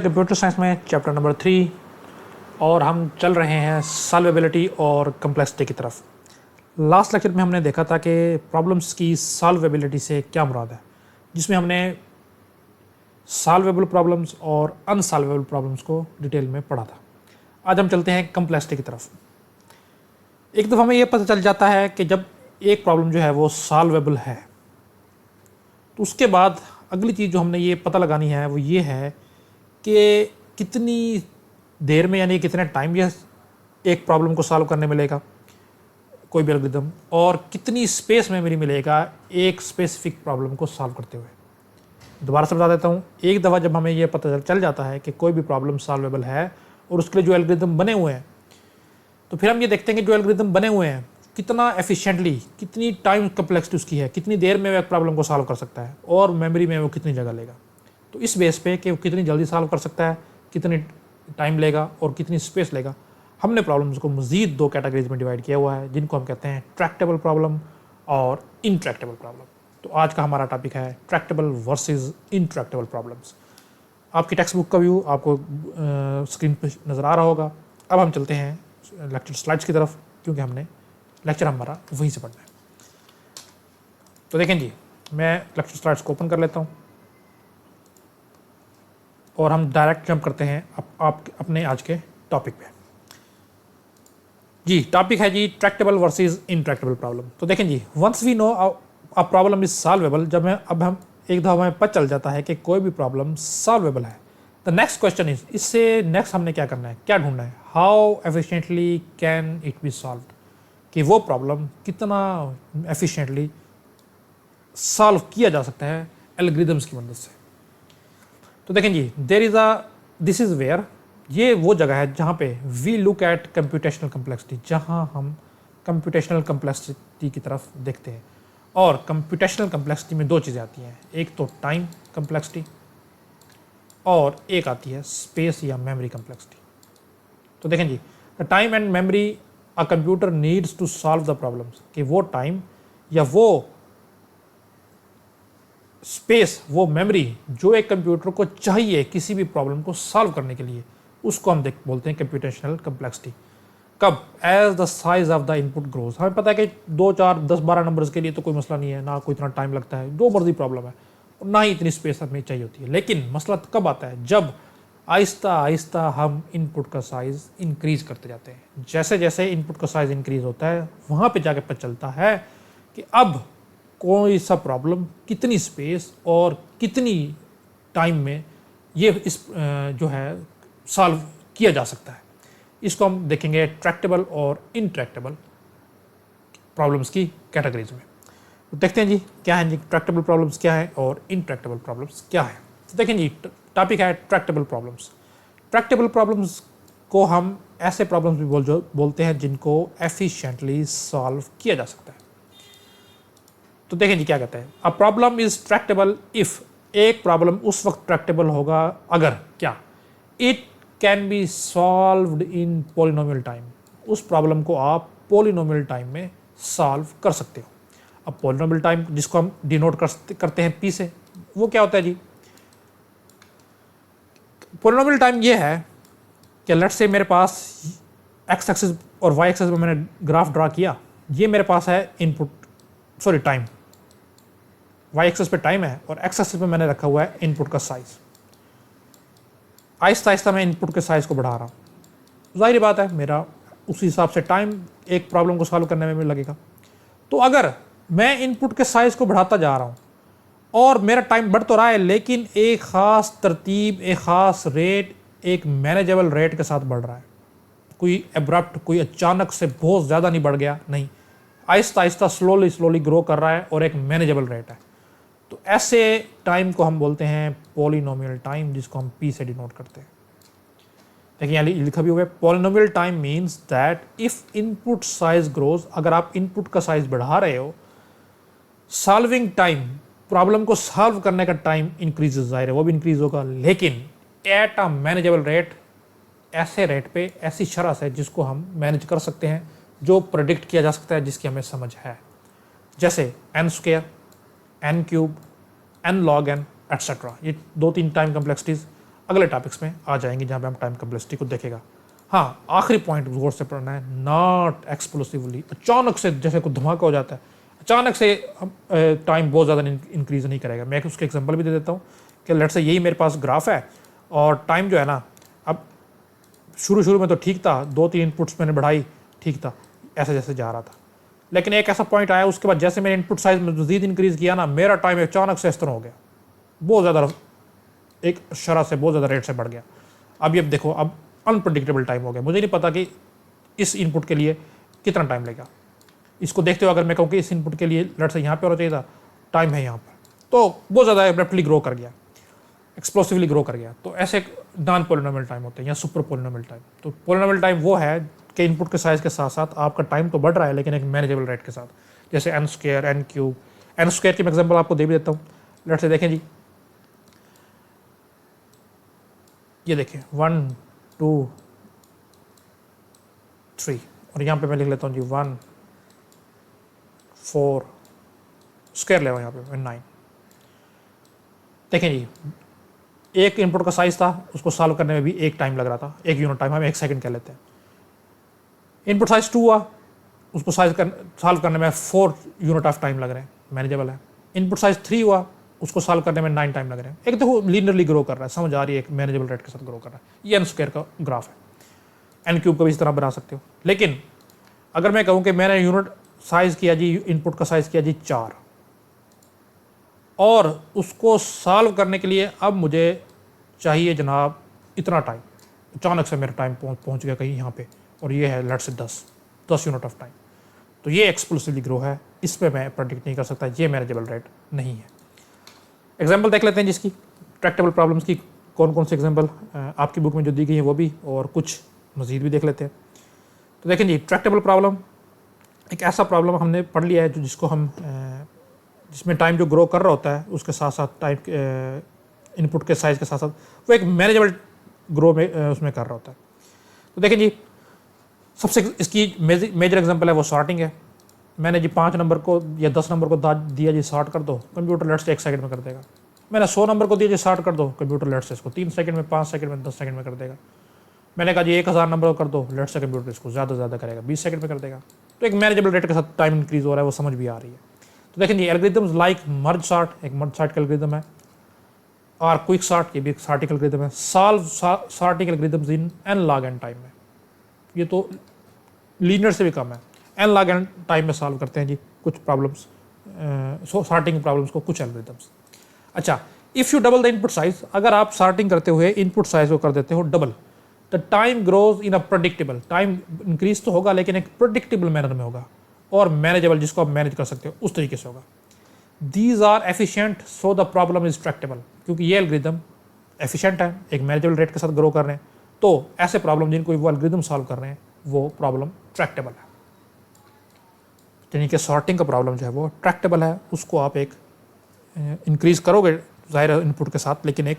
Computer science में chapter number 3 और हम चल रहे हैं सॉल्वेबिलिटी और कम्प्लेक्सिटी की तरफ। लास्ट लेक्चर में हमने देखा था कि प्रॉब्लम्स की सॉल्वेबिलिटी से क्या मुराद है, जिसमें हमने सॉल्वेबल प्रॉब्लम्स और अनसॉल्वेबल प्रॉब्लम्स को डिटेल में पढ़ा था। आज हम चलते हैं कम्प्लेक्सिटी की तरफ। एक दफ़ा हमें यह पता चल जाता है कि जब एक प्रॉब्लम जो है वो सॉल्वेबल है, तो उसके बाद अगली चीज़ जो हमने ये पता लगानी है वो ये है कि कितनी देर में यानी कितने टाइम ये एक प्रॉब्लम को सॉल्व करने मिलेगा कोई भी एल्गोरिथम, और कितनी स्पेस में मेरी मिलेगा एक स्पेसिफिक प्रॉब्लम को सॉल्व करते हुए। दोबारा से बता देता हूँ, एक दफ़ा जब हमें ये पता चल जाता है कि कोई भी प्रॉब्लम सॉल्वेबल है और उसके लिए जो एल्गोरिथम बने हुए हैं, तो फिर हम ये देखते हैं कि जो एल्गोरिथम बने हुए हैं कितना एफिशिएंटली, कितनी टाइम कम्प्लेक्सिटी उसकी है, कितनी देर में वो एक प्रॉब्लम को सॉल्व कर सकता है और मेमोरी में वो कितनी जगह लेगा। तो इस बेस पे कि वो कितनी जल्दी सॉल्व कर सकता है, कितनी टाइम लेगा और कितनी स्पेस लेगा, हमने प्रॉब्लम्स को मज़ीद 2 कैटेगरीज में डिवाइड किया हुआ है, जिनको हम कहते हैं ट्रैक्टेबल प्रॉब्लम और इनट्रैक्टेबल प्रॉब्लम। तो आज का हमारा टॉपिक है ट्रैक्टेबल वर्सेस इनट्रैक्टेबल प्रॉब्लम्स। आपकी टेक्स्ट बुक का व्यू आपको स्क्रीन पर नज़र आ रहा होगा। अब हम चलते हैं लेक्चर स्लाइड्स की तरफ, क्योंकि हमने लेक्चर हमारा वहीं से पढ़ना है। तो देखें जी, मैं लेक्चर स्लाइड्स को ओपन कर लेता हूँ और हम डायरेक्ट जंप करते हैं आप अपने आज के टॉपिक पे। जी, टॉपिक है जी ट्रैक्टेबल वर्सेस इनट्रैक्टेबल प्रॉब्लम। तो देखें जी, once we know a problem is solvable, अब हम एक दफ़ा हमें पता चल जाता है कि कोई भी प्रॉब्लम सॉल्वेबल है, द नेक्स्ट क्वेश्चन इज, इससे नेक्स्ट हमने क्या करना है, क्या ढूंढना है, how efficiently can it be solved, कि वो प्रॉब्लम कितना एफिशिएंटली सॉल्व किया जा सकता है एल्गोरिथम्स की मदद से। तो देखें जी, दिस इज़ वेयर, ये वो जगह है जहाँ पे we look at computational complexity, जहाँ हम कंप्यूटेशनल कम्प्लेक्सिटी की तरफ देखते हैं। और कंप्यूटेशनल कम्प्लेक्सिटी में 2 चीज़ें आती हैं, एक तो टाइम कम्प्लेक्सिटी और एक आती है स्पेस या मेमोरी कम्प्लेक्सिटी। तो देखें जी, the time and memory a computer needs to solve the problems, कि वो टाइम या वो स्पेस, वो मेमोरी जो एक कंप्यूटर को चाहिए किसी भी प्रॉब्लम को सॉल्व करने के लिए, उसको हम बोलते हैं कंप्यूटेशनल कम्प्लेक्सिटी। कब? As the size of the input grows. हमें पता है कि 2, 4, 10, 12 नंबर्स के लिए तो कोई मसला नहीं है, ना कोई इतना टाइम लगता है, जो मर्जी प्रॉब्लम है, और ना ही इतनी स्पेस हमें चाहिए होती है। लेकिन मसला कब आता है? जब आहिस्ता आहिस्ता हम इनपुट का साइज़ इंक्रीज़ करते जाते हैं। जैसे जैसे इनपुट का साइज़ इंक्रीज़ होता है, वहाँ पे जाके पता चलता है कि अब कोई सा प्रॉब्लम कितनी स्पेस और कितनी टाइम में ये जो है सॉल्व किया जा सकता है। इसको हम देखेंगे ट्रैक्टेबल और इनट्रैक्टेबल प्रॉब्लम्स की कैटेगरीज में। तो देखते हैं जी क्या है जी, ट्रैक्टेबल प्रॉब्लम्स क्या है और इनट्रैक्टेबल प्रॉब्लम्स क्या है। तो देखें जी, टॉपिक है ट्रैक्टेबल प्रॉब्लम्स। ट्रैक्टेबल प्रॉब्लम्स को हम ऐसे प्रॉब्लम्स भी बोलते हैं जिनको एफिशिएंटली सॉल्व किया जा सकता है। तो देखें जी क्या कहते हैं, अ प्रॉब्लम इज ट्रैक्टेबल इफ, एक प्रॉब्लम उस वक्त ट्रैक्टेबल होगा अगर क्या, it can be solved in polynomial time, उस प्रॉब्लम को आप पॉलिनोमियल टाइम में सॉल्व कर सकते हो। अब पॉलिनोमियल टाइम जिसको हम डिनोट करते हैं पी से, वो क्या होता है जी, पॉलिनोमियल टाइम ये है कि लेट्स से मेरे पास एक्स एक्सिस और वाई एक्सिस में मैंने ग्राफ ड्रा किया, ये मेरे पास है इनपुट टाइम, वाई एक्सिस पे टाइम है और एक्स एक्सिस पे मैंने रखा हुआ है इनपुट का साइज। आहिस्ता आहिस्ता मैं इनपुट के साइज को बढ़ा रहा हूँ, जाहिर बात है मेरा उस हिसाब से टाइम एक प्रॉब्लम को सॉल्व करने में लगेगा। तो अगर मैं इनपुट के साइज को बढ़ाता जा रहा हूँ और मेरा टाइम बढ़ तो रहा है, लेकिन एक ख़ास तरतीब, एक ख़ास रेट, एक मैनेजेबल रेट के साथ बढ़ रहा है, कोई एब्रप्ट, कोई अचानक से बहुत ज़्यादा नहीं बढ़ गया, नहीं, आहिस्ता आहिस्ता स्लोली ग्रो कर रहा है और एक मैनेजेबल रेट है। तो ऐसे टाइम को हम बोलते हैं पॉलिनोमियल टाइम, जिसको हम पी से डिनोट करते हैं। देखिए यहाँ लिखा भी हुआ है, polynomial time means that if input size grows, अगर आप इनपुट का साइज बढ़ा रहे हो, सॉल्विंग टाइम, प्रॉब्लम को सॉल्व करने का टाइम इंक्रीज, जाहिर है वो भी इंक्रीज होगा, लेकिन एट अ मैनेजेबल रेट, ऐसे रेट पे, ऐसी शरह से जिसको हम मैनेज कर सकते हैं, जो प्रेडिक्ट किया जा सकता है, जिसकी हमें समझ है, जैसे N square, N cube, N log N etcetera. ये 2-3 टाइम कम्प्लेक्सिटीज अगले टॉपिक्स में आ जाएंगे जहाँ पे हम टाइम कम्प्लेक्सिटी को देखेगा। हाँ, आखिरी पॉइंट गौर से पढ़ना है, नॉट एक्सप्लोसिवली। अचानक से जैसे कोई धमाका हो जाता है, अचानक से टाइम बहुत ज़्यादा इंक्रीज़ नहीं करेगा। मैं उसके एग्जांपल भी दे देता हूँ कि लेट्स से यही मेरे पास ग्राफ है और टाइम जो है ना, अब शुरू में तो ठीक था, 2-3 इनपुट्स मैंने बढ़ाई, ठीक था, ऐसे जैसे जा रहा था। लेकिन एक ऐसा पॉइंट आया, उसके बाद जैसे मैंने इनपुट साइज मज़ीद इंक्रीज़ किया ना, मेरा टाइम अचानक से इस तरह हो गया, बहुत ज़्यादा, एक शरह से बहुत ज़्यादा रेट से बढ़ गया। अब ये देखो, अब अनप्रडिक्टेबल टाइम हो गया, मुझे नहीं पता कि इस इनपुट के लिए कितना टाइम लगेगा। इसको देखते हुए अगर मैं कहूँ कि इस इनपुट के लिए लेट्स से यहाँ पे होना चाहिए था, टाइम है यहाँ पर, तो बहुत ज़्यादा एब्रप्टली ग्रो कर गया, एक्सप्लोसिवली ग्रो कर गया। तो ऐसे नॉन पोलिनोमियल टाइम होते हैं या सुपर पोलिनोमियल टाइम। तो पोलिनोमियल टाइम वो है कि इनपुट के साइज़ के साथ साथ आपका टाइम तो बढ़ रहा है लेकिन एक मैनेजेबल रेट के साथ, जैसे N square, N cube. N square की मैं एग्जाम्पल आपको दे भी देता हूँ। लेट्स से देखें जी, ये देखें 1 2 3, और यहाँ पे मैं लिख लेता हूँ जी 1 4 स्क्वायर ले यहाँ पे 9। देखें जी, एक इनपुट का साइज था, उसको सॉल्व करने में भी एक टाइम लग रहा था, एक यूनिट टाइम, हम 1 सेकंड कह लेते हैं। इनपुट साइज 2 हुआ, उसको सॉल्व करने में 4 यूनिट ऑफ टाइम लग रहे हैं, मैनेजेबल है। इनपुट साइज 3 हुआ, उसको सॉल्व करने में 9 टाइम लग रहे हैं। एक देखो लीनियरली ग्रो कर रहा है, समझ आ रही है, एक मैनेजेबल रेट के साथ ग्रो कर रहा है। ये एन स्क्वायर का ग्राफ है। एन क्यूब का भी इस तरह बना सकते हो। लेकिन अगर मैं कहूँ कि मैंने यूनिट साइज किया जी, इनपुट का साइज किया जी 4, और उसको सॉल्व करने के लिए अब मुझे चाहिए जनाब इतना टाइम, अचानक से मेरा टाइम पहुंच गया कहीं यहाँ पे, और ये है let's say 10 unit of time, तो ये एक्सप्लोसिवली ग्रो है। इस पर मैं प्रेडिक्ट नहीं कर सकता, ये मैनेजेबल रेट नहीं है। एग्जाम्पल देख लेते हैं जिसकी ट्रैक्टेबल प्रॉब्लम्स की, कौन कौन से एग्जाम्पल आपकी बुक में जो दी गई है वो भी, और कुछ मज़ीद भी देख लेते हैं। तो देखें जी, ट्रैक्टेबल प्रॉब्लम एक ऐसा प्रॉब्लम हमने पढ़ लिया है जो जिसको हम जिसमें टाइम जो ग्रो कर रहा होता है उसके साथ साथ टाइम इनपुट के साइज़ के साथ साथ वो एक मैनेजेबल ग्रो में उसमें कर रहा होता है। तो देखें जी, सबसे इसकी मेजर एग्जांपल है वो सॉर्टिंग है। मैंने जी 5 नंबर को या 10 नंबर को दिया जी सॉर्ट कर दो, कंप्यूटर लेट्स से 1 सेकंड में कर देगा। मैंने 100 नंबर को दिया जी सॉर्ट कर दो, कंप्यूटर लेट्स से इसको 3 सेकंड में, 5 सेकंड में, 10 सेकंड में कर देगा। मैंने कहा जी 1000 नंबर को कर दो, लेट्स से कंप्यूटर इसको ज़्यादा से ज़्यादा करेगा, 20 सेकंड में कर देगा। तो एक मैनेजेबल रेट के साथ टाइम इंक्रीज हो रहा है, वो समझ भी आ रही है। तो देखें जी, एल्गोरिथम्स लाइक मर्ज सॉर्ट, एक मर्ज सॉर्ट का एल्गोरिथम है, और क्विक सॉर्ट, ये भी एक सॉर्टिंग एल्गोरिथम है। Solve sorting algorithms in N log N time में, ये तो लीनियर से भी कम है, एन लॉग एन टाइम में सॉल्व करते हैं जी कुछ प्रॉब्लम्स, सॉर्टिंग प्रॉब्लम्स को कुछ एल्गोरिथम्स। अच्छा, if U double the input size, अगर आप सॉर्टिंग करते हुए इनपुट साइज को कर देते हो double, the time grows in a predictable, time increase तो होगा लेकिन एक प्रेडिक्टेबल मैनर में होगा, और मैनेजेबल, जिसको आप मैनेज कर सकते हो उस तरीके से होगा। These are efficient so the problem is tractable, क्योंकि ये एल्गोरिथम एफिशिएंट है, एक मैनेजेबल रेट के साथ ग्रो कर रहे हैं, तो ऐसे प्रॉब्लम जिनको वो एल्गोरिथम सॉल्व कर रहे हैं वो प्रॉब्लम ट्रैक्टेबल है। यानी कि सॉर्टिंग का प्रॉब्लम जो है वो ट्रैक्टेबल है, उसको आप एक इंक्रीज करोगे ज़ाहिर इनपुट के साथ, लेकिन एक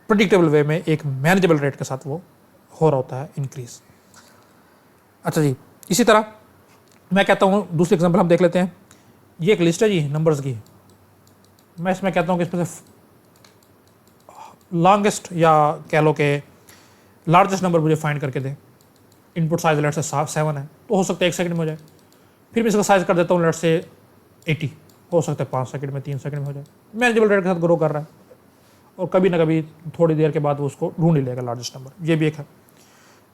प्रेडिक्टेबल वे में, एक मैनेजेबल रेट के साथ वो हो रहा होता है इंक्रीज। अच्छा जी, इसी तरह मैं कहता हूँ दूसरी एग्जांपल हम देख लेते हैं। ये एक लिस्ट है जी नंबर्स की, मैं इसमें कहता हूँ कि इसमें से लॉन्गेस्ट या कह लो कि लार्जेस्ट नंबर मुझे फाइंड करके दे। इनपुट साइज लेट से 7 है, तो हो सकता है 1 सेकंड में हो जाए। फिर मैं इसका साइज कर देता हूँ लेट से 80, हो सकता है 5 सेकंड में, 3 सेकंड में हो जाए। मैनेजेबल रेट के साथ ग्रो कर रहा है, और कभी ना कभी थोड़ी देर के बाद वो उसको ढूंढ ही लेगा लार्जेस्ट नंबर, ये भी एक है।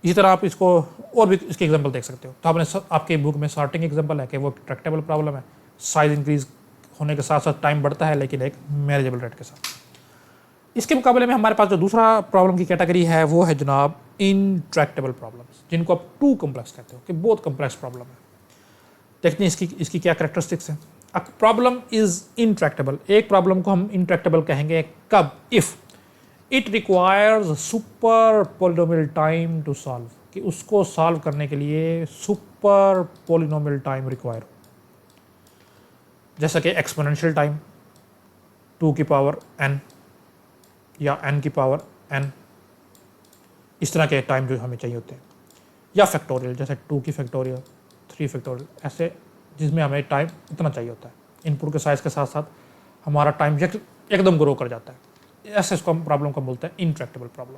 इसी तरह आप इसको और भी इसके एग्जांपल देख सकते हो। तो आपने आपके बुक में सॉर्टिंग एग्जांपल है कि वो ट्रैक्टेबल प्रॉब्लम है, साइज इंक्रीज होने के साथ साथ टाइम बढ़ता है लेकिन एक मैनेजेबल रेट के साथ। इसके मुकाबले में हमारे पास जो दूसरा प्रॉब्लम की कैटेगरी है वो है जनाब इनट्रैक्टेबल प्रॉब्लम्स, जिनको आप टू कम्प्लेक्स कहते हो कि बहुत कम्प्लेक्स प्रॉब्लम है। देखते हैं इसकी क्या कैरेक्टरिस्टिक्स हैं। अ प्रॉब्लम इज इनट्रैक्टेबल, एक प्रॉब्लम को हम इनट्रैक्टेबल कहेंगे कब, if it requires super polynomial time to solve, कि उसको सॉल्व करने के लिए सुपर पोलिनोमियल टाइम रिक्वायर हो, जैसा कि एक्सपोनेंशियल टाइम 2 की पावर n या n की पावर n, इस तरह के टाइम जो हमें चाहिए होते हैं, या फैक्टोरियल जैसे 2 की फैक्टोरियल, 3 फैक्टोरियल, ऐसे जिसमें हमें टाइम इतना चाहिए होता है। इनपुट के साइज के साथ साथ हमारा टाइम एकदम ग्रो कर जाता है। ऐसे इसको हम प्रॉब्लम को बोलते हैं इंट्रैक्टेबल प्रॉब्लम,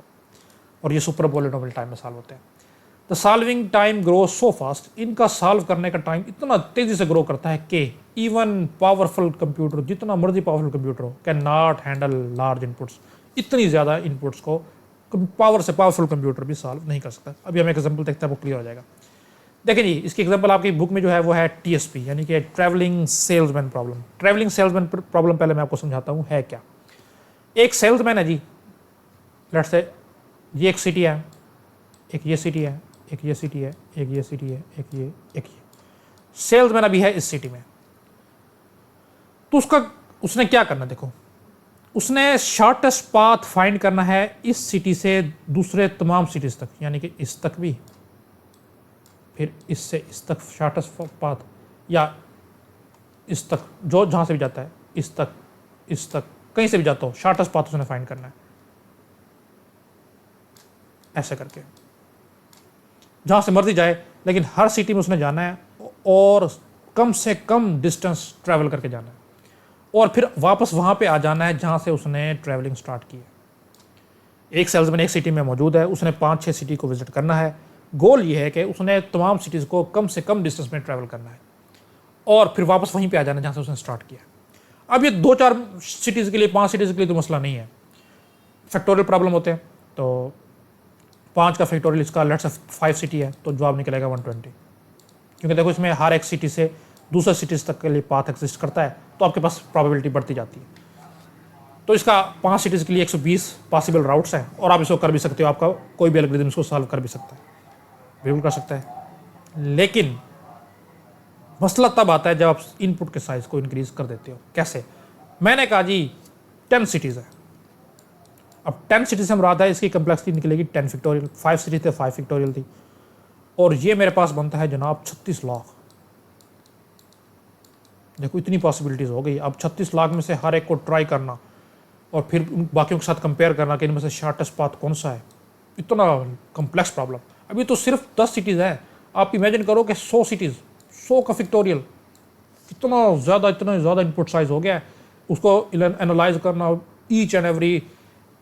और ये सुपर पॉलिनोमियल टाइम में सॉल्व होते हैं। The solving time grow so fast, इनका सॉल्व करने का टाइम इतना तेजी से ग्रो करता है कि इवन पावरफुल कंप्यूटर, जितना मर्जी पावरफुल कंप्यूटर हो, can not handle large inputs, इतनी ज़्यादा इनपुट्स को पावर से पावरफुल कंप्यूटर भी सॉल्व नहीं कर सकता। अभी हम एक एग्जाम्पल देखते हैं, वो क्लियर हो जाएगा। देखिए जी, इसकी एग्जांपल आपकी बुक में जो है वो है टीएसपी, यानी कि travelling salesman problem. Travelling salesman problem पहले मैं आपको समझाता हूँ है क्या। एक सेल्समैन है जी, लेट्स से ये एक सिटी है, एक ये सिटी है, एक ये सिटी है, एक ये सिटी है, एक ये सेल्समैन अभी है इस सिटी में। तो उसने क्या करना, देखो उसने शॉर्टेस्ट पाथ फाइंड करना है इस सिटी से दूसरे तमाम सिटीज तक, यानी कि इस तक भी, फिर इससे इस तक शॉर्टेस्ट पाथ, या इस तक जो जहाँ से भी जाता है, इस तक कहीं से भी जाता हो, शॉर्टेस्ट पाथ उसने फाइंड करना है ऐसे करके, जहाँ से मर्जी जाए, लेकिन हर सिटी में उसने जाना है और कम से कम डिस्टेंस ट्रैवल करके जाना है, और फिर वापस वहाँ पे आ जाना है जहाँ से उसने ट्रैवलिंग स्टार्ट की है। एक सेल्समैन एक सिटी में मौजूद है, उसने 5-6 सिटी को विजिट करना है। गोल ये है कि उसने तमाम सिटीज़ को कम से कम डिस्टेंस में ट्रैवल करना है और फिर वापस वहीं पे आ जाना है जहाँ से उसने स्टार्ट किया। अब ये 2-4 सिटीज़ के लिए, 5 सिटीज़ के लिए तो मसला नहीं है, फैक्टोरियल प्रॉब्लम होते हैं। तो 5 का फैक्टोरियल इसका लेट्स से 5 सिटी है, तो जवाब निकलेगा 120, क्योंकि देखो इसमें हर एक सिटी से दूसरे सिटीज़ तक के लिए पाथ एग्जिस्ट करता है, तो आपके पास प्रोबेबिलिटी बढ़ती जाती है। तो इसका 5 सिटीज़ के लिए 120 पॉसिबल राउट्स हैं, और आप इसको कर भी सकते हो, आपका कोई भी एल्गोरिथम इसको सॉल्व कर भी सकता है, बिल्कुल कर सकता है। लेकिन मसला तब आता है जब आप इनपुट के साइज को इंक्रीज कर देते हो। कैसे? मैंने कहा जी 10 सिटीज़ है, अब 10 सिटीज़ से मुराद है इसकी कम्प्लेक्सिटी निकलेगी 10 फैक्टोरियल। 5 सिटीज़ थे, 5 फैक्टोरियल थी, और ये मेरे पास बनता है जनाब 36 लाख। देखो इतनी पॉसिबिलिटीज़ हो गई। अब 36 लाख में से हर एक को ट्राई करना और फिर बाकियों के साथ कंपेयर करना कि इनमें से शॉर्टेस्ट पाथ कौन सा है, इतना कम्प्लेक्स प्रॉब्लम। अभी तो सिर्फ 10 सिटीज़ है, आप इमेजिन करो कि 100 सिटीज़, 100 का फैक्टोरियल, इतना ज़्यादा इनपुट साइज हो गया है। उसको एनालाइज करना, ईच एंड एवरी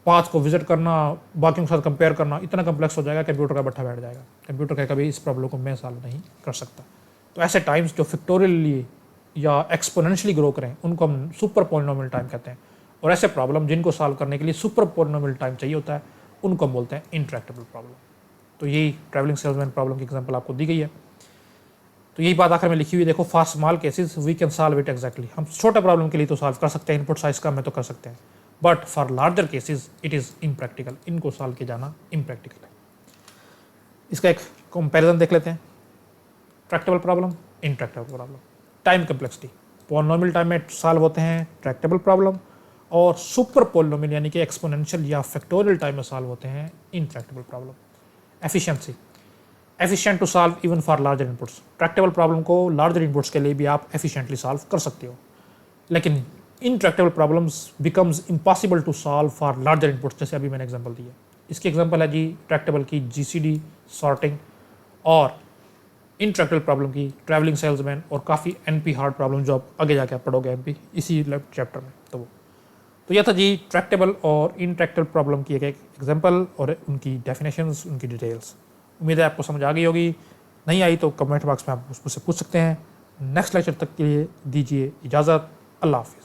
पाथ को विजिट करना, बाकियों के साथ कंपेयर करना, इतना कम्प्लेक्स हो जाएगा, कंप्यूटर का बैठा बैठ जाएगा। कंप्यूटर का कभी इस प्रॉब्लम को मैं सॉल्व नहीं कर सकता। तो ऐसे टाइम्स जो फैक्टोरियली या एक्सपोनेंशियली ग्रो करें उनको हम सुपर पॉलिनोमियल टाइम कहते हैं, और ऐसे प्रॉब्लम जिनको सॉल्व करने के लिए सुपर पॉलिनोमियल टाइम चाहिए होता है उनको हम बोलते हैं इंट्रैक्टेबल प्रॉब्लम। तो यही ट्रैवलिंग सेल्समैन प्रॉब्लम की एग्जांपल आपको दी गई है। तो यही बात आखिर में लिखी हुई, देखो for small cases we can solve it exactly. हम छोटे प्रॉब्लम के लिए तो सॉल्व कर सकते हैं, इनपुट साइज कम है तो कर सकते हैं, but for larger cases it is impractical, इनको सॉल्व किया जाना इम्प्रैक्टिकल है। इसका एक कंपैरिजन देख लेते हैं, Tractable problem, intractable problem. Time complexity, polynomial time में सॉल्व होते हैं ट्रैक्टेबल प्रॉब्लम, और सुपर पॉलिनोमियल यानी कि एक्सपोनेंशियल या फैक्टोरियल टाइम में सॉल्व होते हैं intractable problem. Efficiency, efficient to solve even for larger inputs. Tractable problem को लार्जर इनपुट्स के लिए भी आप एफिशिएंटली सॉल्व कर सकते हो, लेकिन intractable problems becomes impossible to solve for larger inputs, जैसे अभी मैंने एग्जांपल दिया। इसकी एग्जांपल है जी ट्रैक्टेबल की जीसीडी सॉर्टिंग, और इंट्रैक्टेबल प्रॉब्लम की ट्रैवलिंग सेल्समैन, और काफ़ी एनपी हार्ड प्रॉब्लम जो आप आगे जाके आप पढ़ोगे एनपी इसी चैप्टर में। तो यह था जी ट्रैक्टेबल और इनट्रैक्टेबल प्रॉब्लम की एक एग्जांपल और उनकी डेफिनेशंस, उनकी डिटेल्स। उम्मीद है आपको समझ आ गई होगी, नहीं आई तो कमेंट बॉक्स में आप मुझसे पूछ सकते हैं। नेक्स्ट लेक्चर तक के लिए दीजिए इजाज़त, अल्लाह हाफ़िज़।